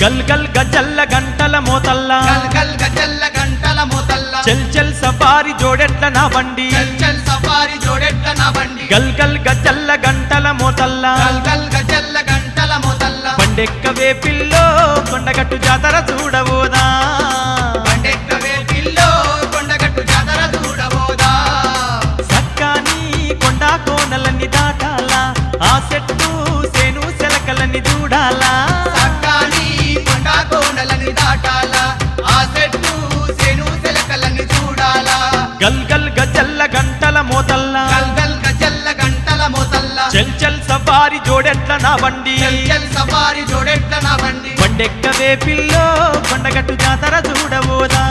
గల్ గల్ గజల్ల గంటల మోతల్ల గల్ గల్ గజల్ల గంటల మోతల్ల చల్ చల్ సఫారీ జోడెట్ల నా బండి చల్ చల్ సఫారీ జోడెట్ల నా బండి గల్ గల్ గజల్ల గంటల మోతల్ల గల్ గల్ గజల్ల గంటల మోతల్ల బండెక్కవే పిల్లో కొండగట్టు జాతర చూడబోదా బండెక్కవే పిల్లో కొండగట్టు జాతర చూడబోదా సక్కాని కొండ కోనలన్నీ దాటాలా ఆ చెట్టు సేను సెలకలన్నీ చూడాలా సక్కాని కొండ కోనలని దాటాలా ఆ చెట్టు సేను సెలకలని చూడాలా గల్ గల్ గజల్ల గంటల మోతల్ల గల్ గల్ గజల్ల గంటల మోతల్ల చల్ చల్ సఫారీ జోడెట్ల నా బండి చల్ చల్ సఫారీ జోడెట్ల నా బండి బండెక్కవే పిల్లో కొండగట్టు జాతర చూడబోదా